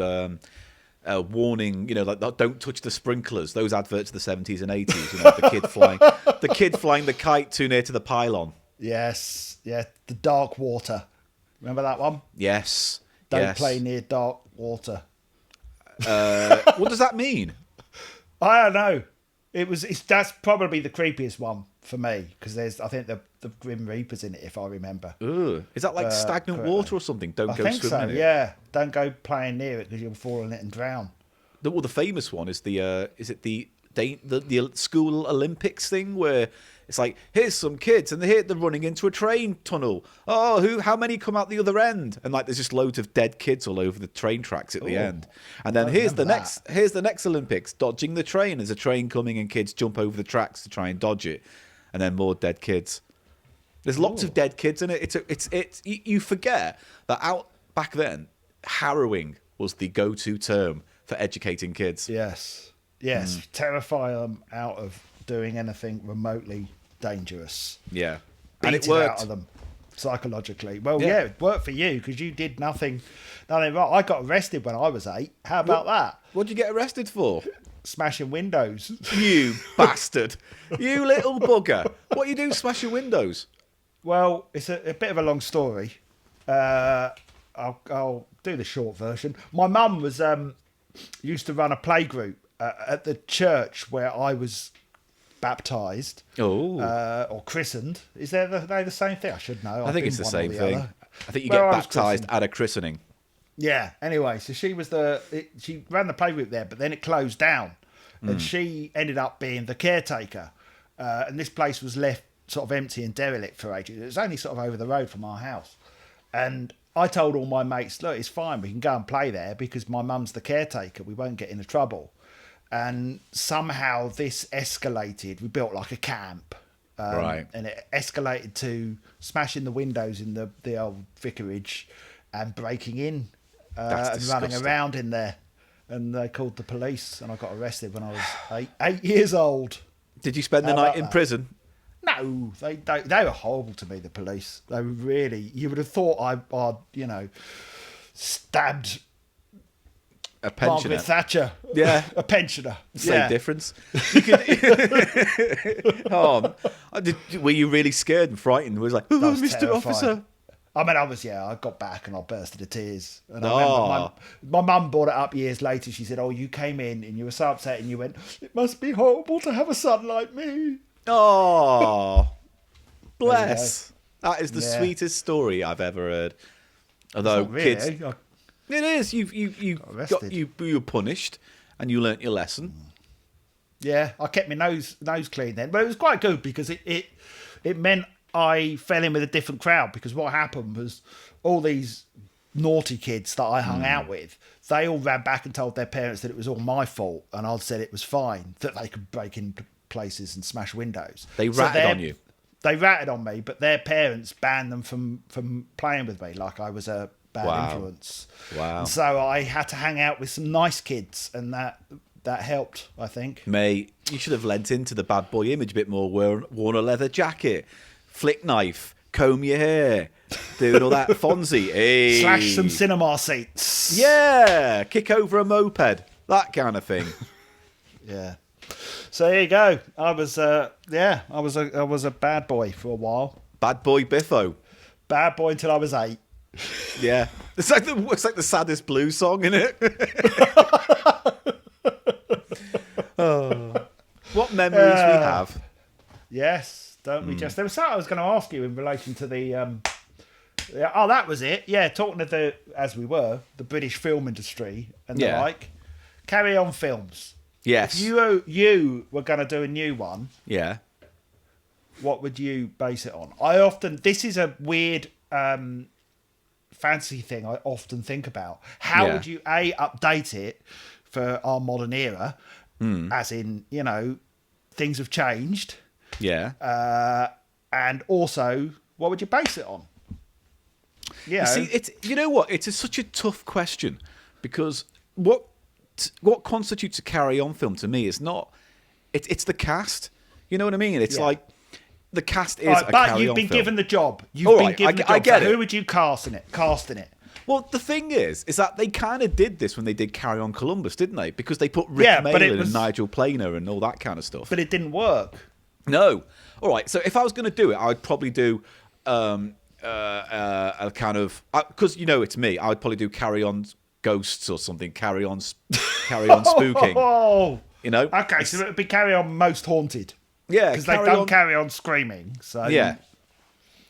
Speaker 2: warning, like don't touch the sprinklers. Those adverts of the 70s and 80s. The kid flying the kite too near to the pylon.
Speaker 1: Yes. Yeah. The dark water. Remember that one?
Speaker 2: Yes.
Speaker 1: Don't play near dark water.
Speaker 2: What does that mean?
Speaker 1: I don't know. That's probably the creepiest one for me because I think the Grim Reaper's in it if I remember.
Speaker 2: Ugh. Is that like stagnant
Speaker 1: correctly.
Speaker 2: water or something? Don't
Speaker 1: I
Speaker 2: go
Speaker 1: think so.
Speaker 2: swimming in it.
Speaker 1: Yeah, don't go playing near it because you'll fall in it and drown.
Speaker 2: The famous one is the school Olympics thing where it's like, here's some kids and they're running into a train tunnel. Oh, how many come out the other end? And like there's just loads of dead kids all over the train tracks at the end. And then here's the next Olympics, dodging the train. There's a train coming and kids jump over the tracks to try and dodge it. And then more dead kids. There's lots of dead kids in it. You forget that out back then, harrowing was the go-to term for educating kids.
Speaker 1: Yes. Terrify them out of doing anything remotely dangerous.
Speaker 2: Yeah.
Speaker 1: And
Speaker 2: it worked.
Speaker 1: Out of them psychologically. Well, yeah, it worked for you because you did nothing wrong. I got arrested when I was 8. How about that?
Speaker 2: What'd you get arrested for?
Speaker 1: Smashing windows.
Speaker 2: You bastard. You little bugger. What you do smashing windows?
Speaker 1: Well, it's a bit of a long story. I'll do the short version. My mum was used to run a playgroup at the church where I was baptised. Or christened. Is they the same thing? I should know.
Speaker 2: I think it's the same thing.
Speaker 1: Other.
Speaker 2: I think you get baptised at a christening.
Speaker 1: Yeah. Anyway, so she was she ran the playgroup there, but then it closed down, and she ended up being the caretaker. And this place was left sort of empty and derelict for ages. It was only sort of over the road from our house, and I told all my mates, look, it's fine, we can go and play there because my mum's the caretaker. We won't get into trouble. And somehow this escalated. We built like a camp.
Speaker 2: Right.
Speaker 1: And it escalated to smashing the windows in the old vicarage and breaking in and running around in there. And they called the police and I got arrested when I was 8 years old.
Speaker 2: Did you spend the night in prison?
Speaker 1: No, they were horrible to me, the police. They were really... You would have thought I'd stabbed...
Speaker 2: A pensioner.
Speaker 1: Margaret Thatcher.
Speaker 2: Yeah.
Speaker 1: A pensioner.
Speaker 2: Same difference. Were you really scared and frightened? Was like, oh, Mr.
Speaker 1: terrified.
Speaker 2: Officer.
Speaker 1: I mean, I got back and I burst into tears. And I remember my mum brought it up years later. She said, oh, you came in and you were so upset and you went, it must be horrible to have a son like me.
Speaker 2: Oh, bless. That is the sweetest story I've ever heard. Although kids... It is. You were punished, and you learnt your lesson.
Speaker 1: Yeah, I kept my nose clean then, but it was quite good because it meant I fell in with a different crowd. Because what happened was all these naughty kids that I hung out with, they all ran back and told their parents that it was all my fault, and I said it was fine that they could break into places and smash windows.
Speaker 2: They ratted on you.
Speaker 1: They ratted on me, but their parents banned them from playing with me like I was a bad influence.
Speaker 2: Wow.
Speaker 1: And so I had to hang out with some nice kids, and that helped, I think.
Speaker 2: Mate, you should have lent into the bad boy image a bit more. Worn a leather jacket, flick knife, comb your hair, doing all that Fonzie. Hey.
Speaker 1: Slash some cinema seats.
Speaker 2: Yeah, kick over a moped, that kind of thing.
Speaker 1: Yeah. So there you go. I was I was a bad boy for a while.
Speaker 2: Bad boy Biffo.
Speaker 1: Bad boy until I was 8.
Speaker 2: Yeah, it's like the saddest blues song, isn't it? What memories we have.
Speaker 1: Yes, don't we just? There was something I was going to ask you in relation to the. That was it. Yeah, talking to the British film industry and the like. Carry On Films.
Speaker 2: Yes.
Speaker 1: If you were going to do a new one.
Speaker 2: Yeah.
Speaker 1: What would you base it on? This is a weird. Fancy thing I often think about. How would you update it for our modern era? As in, things have changed.
Speaker 2: Yeah.
Speaker 1: And also, what would you base it on?
Speaker 2: Yeah. See, you know what? It's such a tough question because what constitutes a carry-on film to me is not. It's the cast. You know what I mean? It's like. The cast is a carry-on film. But you've been
Speaker 1: given the job. You've been given the job.
Speaker 2: I get it.
Speaker 1: Who would you cast in it?
Speaker 2: Well, the thing is that they kind of did this when they did Carry On Columbus, didn't they? Because they put Rick Mayland and Nigel Planer and all that kind of stuff.
Speaker 1: But it didn't work.
Speaker 2: No. All right. So if I was going to do it, I'd probably do a kind of because it's me. I'd probably do Carry On Ghosts or something. Carry On Spooking. You know?
Speaker 1: Okay, so it would be Carry On Most Haunted.
Speaker 2: Yeah,
Speaker 1: Because they don't carry on screaming. So
Speaker 2: yeah.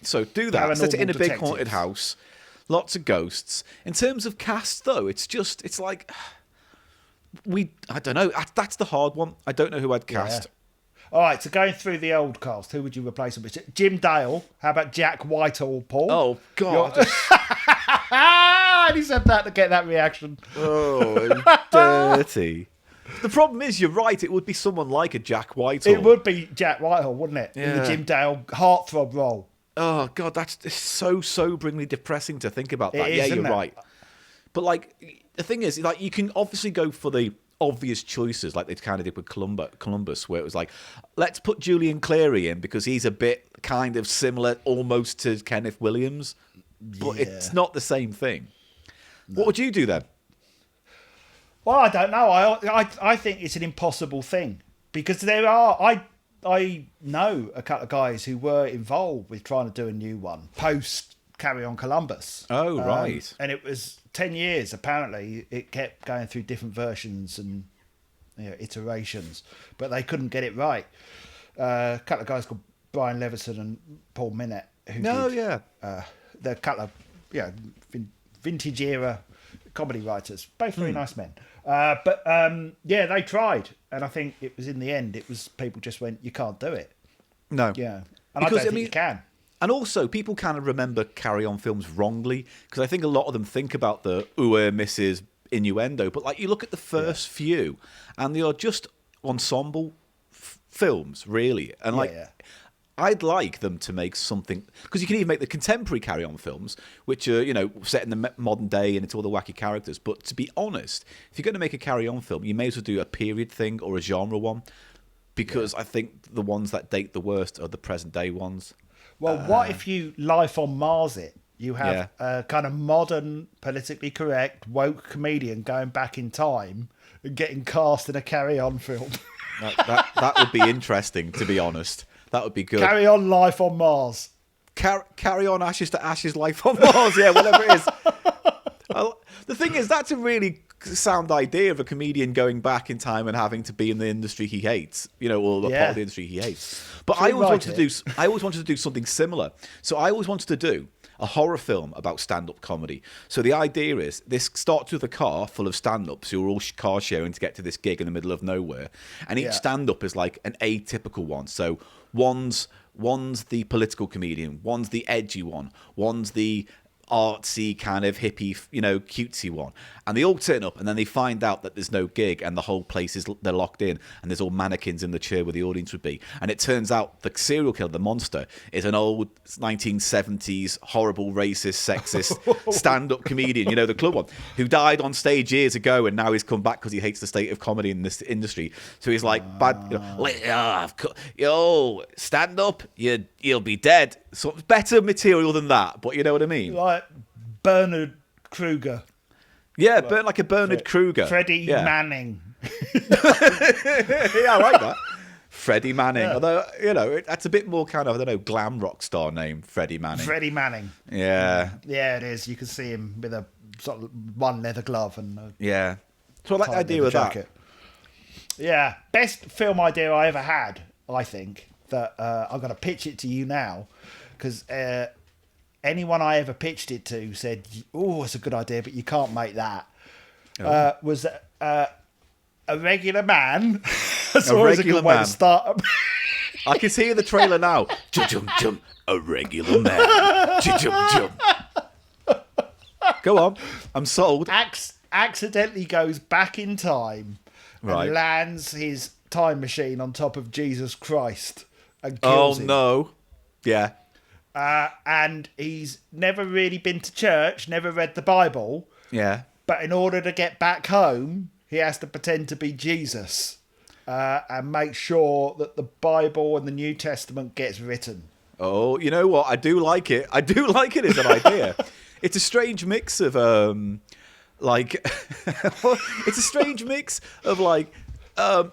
Speaker 2: So do that. Set it in a big
Speaker 1: Detectives.
Speaker 2: haunted house. Lots of ghosts. In terms of cast, though, it's like I don't know. That's the hard one. I don't know who I'd cast.
Speaker 1: Yeah. All right, so going through the old cast, who would you replace him with? Jim Dale. How about Jack Whitehall, Paul?
Speaker 2: Oh God!
Speaker 1: And he said that to get that reaction.
Speaker 2: Oh, dirty. The problem is, you're right. It would be someone like a Jack Whitehall.
Speaker 1: It would be Jack Whitehall, wouldn't it? In the
Speaker 2: Yeah.
Speaker 1: Jim Dale heartthrob role.
Speaker 2: Oh God, it's so soberingly depressing to think about that.
Speaker 1: It is,
Speaker 2: Yeah,
Speaker 1: isn't
Speaker 2: you're
Speaker 1: it?
Speaker 2: right. But like, the thing is, like, you can obviously go for the obvious choices, like they kind of did with Columbus, where it was like, let's put Julian Clary in because he's a bit kind of similar, almost to Kenneth Williams, but it's not the same thing. No. What would you do then?
Speaker 1: Well, I don't know. I think it's an impossible thing because there are I know a couple of guys who were involved with trying to do a new one post Carry On Columbus.
Speaker 2: Oh, right.
Speaker 1: And it was 10 years apparently. It kept going through different versions and iterations, but they couldn't get it right. A couple of guys called Brian Leveson and Paul Minette who they're a couple of vintage era comedy writers, both very nice men. But they tried, and I think it was in the end. It was people just went, "You can't do it."
Speaker 2: No,
Speaker 1: yeah, and because I don't think you can.
Speaker 2: And also, people kind of remember Carry On films wrongly because I think a lot of them think about the misses innuendo. But like, you look at the first few, and they are just ensemble films, really. And I'd like them to make something, because you can even make the contemporary Carry On films, which are, set in the modern day and it's all the wacky characters. But to be honest, if you're going to make a Carry On film, you may as well do a period thing or a genre one, because I think the ones that date the worst are the present day ones.
Speaker 1: Well, what if you Life on Mars it? You have a kind of modern, politically correct, woke comedian going back in time and getting cast in a Carry On film.
Speaker 2: That would be interesting, to be honest. That would be good.
Speaker 1: Carry On Life on Mars.
Speaker 2: Carry On Ashes to Ashes, Life on Mars. Yeah, whatever it is. The thing is, that's a really sound idea of a comedian going back in time and having to be in the industry he hates, or the part of the industry he hates. But I always wanted to do something similar. So I always wanted to do a horror film about stand-up comedy. So the idea is, this starts with a car full of stand-ups who are all car sharing to get to this gig in the middle of nowhere, and each stand-up is like an atypical one. So one's the political comedian, one's the edgy one, one's the artsy kind of hippie, cutesy one, and they all turn up, and then they find out that there's no gig, and the whole place they're locked in, and there's all mannequins in the chair where the audience would be, and it turns out the serial killer, the monster, is an old 1970s horrible racist sexist stand-up comedian, the club one, who died on stage years ago, and now he's come back because he hates the state of comedy in this industry. So he's like, stand up, you'll be dead. So better material than that, but you know what I mean?
Speaker 1: Like Bernard Kruger.
Speaker 2: Yeah, like a Bernard Kruger.
Speaker 1: Freddie Manning.
Speaker 2: Yeah, I like that. Freddie Manning. Yeah. Although, that's a bit more kind of, glam rock star name, Freddie Manning.
Speaker 1: Freddie Manning.
Speaker 2: Yeah.
Speaker 1: Yeah, it is. You can see him with a sort of one leather glove and
Speaker 2: So I like the idea of
Speaker 1: jacket. That. Yeah. Best film idea I ever had, I think, that I'm going to pitch it to you now, because anyone I ever pitched it to said, "Oh, it's a good idea, but you can't make that." Was a regular man. That's always a good way to start.
Speaker 2: I can see in the trailer now. Jump, a regular man. Jump. Go on, I'm sold.
Speaker 1: Accidentally goes back in time and lands his time machine on top of Jesus Christ and kills him.
Speaker 2: No. Yeah.
Speaker 1: And he's never really been to church, never read the Bible.
Speaker 2: Yeah.
Speaker 1: But in order to get back home, he has to pretend to be Jesus and make sure that the Bible and the New Testament gets written.
Speaker 2: Oh, you know what? I do like it. I do like it as an idea. It's a strange mix of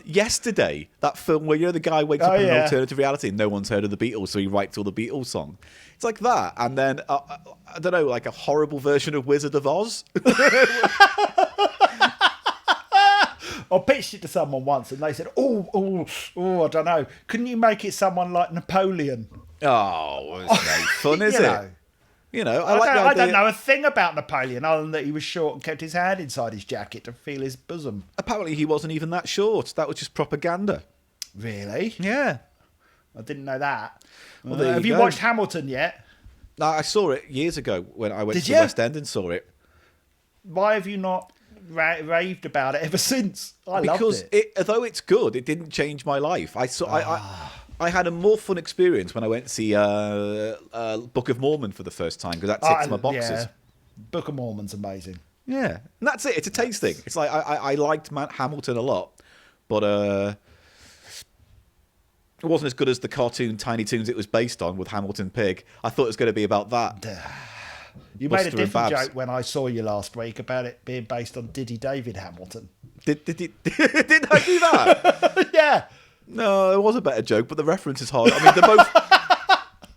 Speaker 2: Yesterday, that film where the guy wakes up in an alternative reality and no one's heard of the Beatles, so he writes all the Beatles songs. It's like that, and then I don't know, like a horrible version of Wizard of Oz.
Speaker 1: I pitched it to someone once, and they said, "Oh, I don't know. Couldn't you make it someone like Napoleon?"
Speaker 2: Oh, it's no fun, is
Speaker 1: You
Speaker 2: it?
Speaker 1: know.
Speaker 2: You know,
Speaker 1: I don't know a thing about Napoleon other than that he was short and kept his hand inside his jacket to feel his bosom.
Speaker 2: Apparently, he wasn't even that short. That was just propaganda.
Speaker 1: Really?
Speaker 2: Yeah.
Speaker 1: I didn't know that.
Speaker 2: Well, there
Speaker 1: Have
Speaker 2: you
Speaker 1: you
Speaker 2: go.
Speaker 1: watched Hamilton yet?
Speaker 2: No, I saw it years ago when I went
Speaker 1: Did
Speaker 2: to
Speaker 1: you?
Speaker 2: the West End and saw it.
Speaker 1: Why have you not raved about it ever since? I loved
Speaker 2: Because
Speaker 1: it.
Speaker 2: although it's good, it didn't change my life. I had a more fun experience when I went to see Book of Mormon for the first time because that ticks my boxes.
Speaker 1: Yeah. Book of Mormon's amazing.
Speaker 2: Yeah, and that's it. It's a taste thing. It's like I liked Hamilton a lot, but it wasn't as good as the cartoon Tiny Toons it was based on with Hamilton Pig. I thought it was going to be about that.
Speaker 1: You
Speaker 2: Buster
Speaker 1: made a
Speaker 2: and
Speaker 1: different
Speaker 2: Babs.
Speaker 1: joke when I saw you last week about it being based on Diddy David Hamilton.
Speaker 2: Did I do that?
Speaker 1: Yeah.
Speaker 2: No, it was a better joke, but the reference is hard. I mean,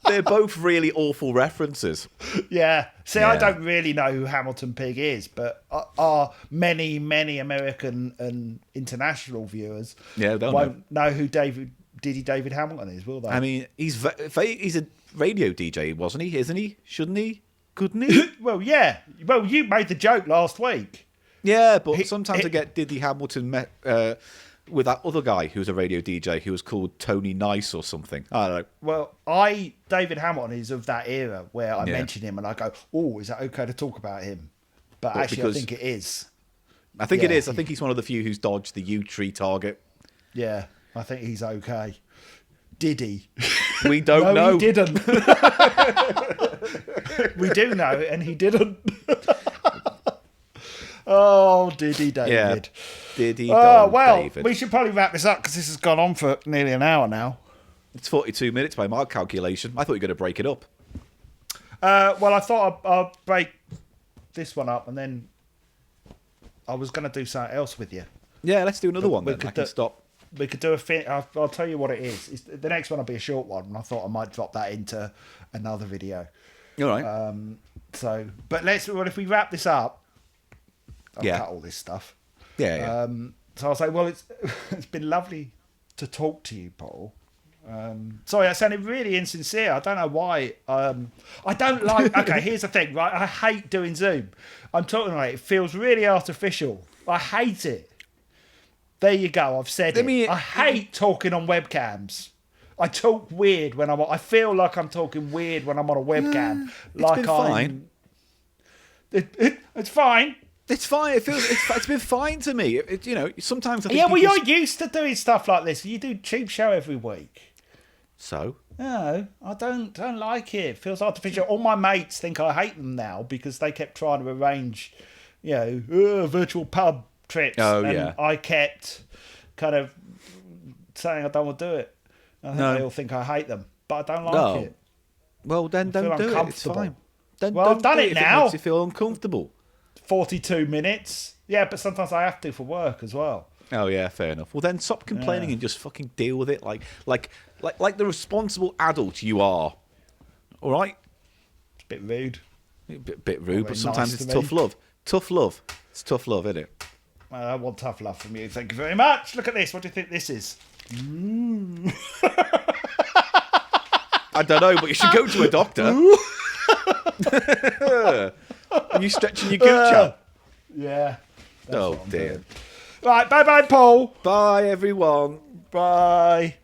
Speaker 2: they're both really awful references.
Speaker 1: Yeah. See,
Speaker 2: Yeah.
Speaker 1: I don't really know who Hamilton Pig is, but our many, many American and international viewers
Speaker 2: Yeah, they'll
Speaker 1: won't know who Diddy David Hamilton is, will they?
Speaker 2: I mean, he's a radio DJ, wasn't he? Isn't he? Shouldn't he? Couldn't he?
Speaker 1: Well, yeah. Well, you made the joke last week.
Speaker 2: Yeah, but sometimes I get Diddy Hamilton with that other guy who's a radio DJ who was called Tony Nice or something. I don't know.
Speaker 1: Well, David Hamilton is of that era where I
Speaker 2: Yeah.
Speaker 1: mention him and I go, "Oh, is that okay to talk about him?" But
Speaker 2: Well,
Speaker 1: actually, I
Speaker 2: because-
Speaker 1: think it is.
Speaker 2: I think it
Speaker 1: Yeah.
Speaker 2: is. I think he's one of the few who's dodged the U tree target.
Speaker 1: Yeah, I think he's okay. Diddy.
Speaker 2: We don't know.
Speaker 1: He didn't. We do know, and he didn't. Oh, Diddy David.
Speaker 2: Yeah. Diddy
Speaker 1: Oh, well,
Speaker 2: David.
Speaker 1: we should probably wrap this up because this has gone on for nearly an hour now.
Speaker 2: It's 42 minutes by my calculation. I thought you were going to break it up.
Speaker 1: Well, I thought I'll break this one up and then I was going to do something else with you.
Speaker 2: Yeah, let's do another one
Speaker 1: we
Speaker 2: then.
Speaker 1: could
Speaker 2: I can
Speaker 1: do-
Speaker 2: stop.
Speaker 1: We could do I'll tell you what it is. The next one will be a short one, and I thought I might drop that into another video.
Speaker 2: All right.
Speaker 1: But if we wrap this up, I'll
Speaker 2: Yeah.
Speaker 1: cut all this stuff.
Speaker 2: Yeah.
Speaker 1: So I'll say, well, it's been lovely to talk to you, Paul. Sorry, I sounded really insincere. I don't know why. I don't like. Okay, here's the thing, right? I hate doing Zoom. I'm talking about it. It feels really artificial. I hate it. There you go. I've said it. I hate talking on webcams. I talk weird when I feel like I'm talking weird when I'm on a webcam.
Speaker 2: It's been fine.
Speaker 1: It's fine.
Speaker 2: It's fine. It's been fine to me. Sometimes I think
Speaker 1: Yeah, well,
Speaker 2: people-
Speaker 1: you're used to doing stuff like this. You do Cheap Show every week.
Speaker 2: So
Speaker 1: No, I don't like it. It feels artificial. All my mates think I hate them now because they kept trying to arrange, virtual pub trips.
Speaker 2: Oh,
Speaker 1: and
Speaker 2: yeah.
Speaker 1: I kept kind of saying I don't want to do it. I think they all think I hate them, but I don't like it.
Speaker 2: Well, then
Speaker 1: feel
Speaker 2: don't do it. It's
Speaker 1: uncomfortable.
Speaker 2: fine. Then
Speaker 1: Well, I've
Speaker 2: don't
Speaker 1: done
Speaker 2: do
Speaker 1: it
Speaker 2: if
Speaker 1: now.
Speaker 2: makes you feel uncomfortable.
Speaker 1: 42 minutes. Yeah, but sometimes I have to for work as well.
Speaker 2: Oh yeah, fair enough. Well, then stop complaining and just fucking deal with it, like the responsible adult you are. All right.
Speaker 1: It's a bit rude.
Speaker 2: Bit rude,
Speaker 1: very
Speaker 2: but sometimes
Speaker 1: nice
Speaker 2: it's
Speaker 1: to me.
Speaker 2: tough love. Tough love. It's tough love, isn't it?
Speaker 1: Well, I want tough love from you. Thank you very much. Look at this. What do you think this is?
Speaker 2: I don't know, but you should go to a doctor. Are you stretching your gooch out?
Speaker 1: Yeah.
Speaker 2: Oh dear.
Speaker 1: Right, bye-bye, Paul.
Speaker 2: Bye, everyone.
Speaker 1: Bye.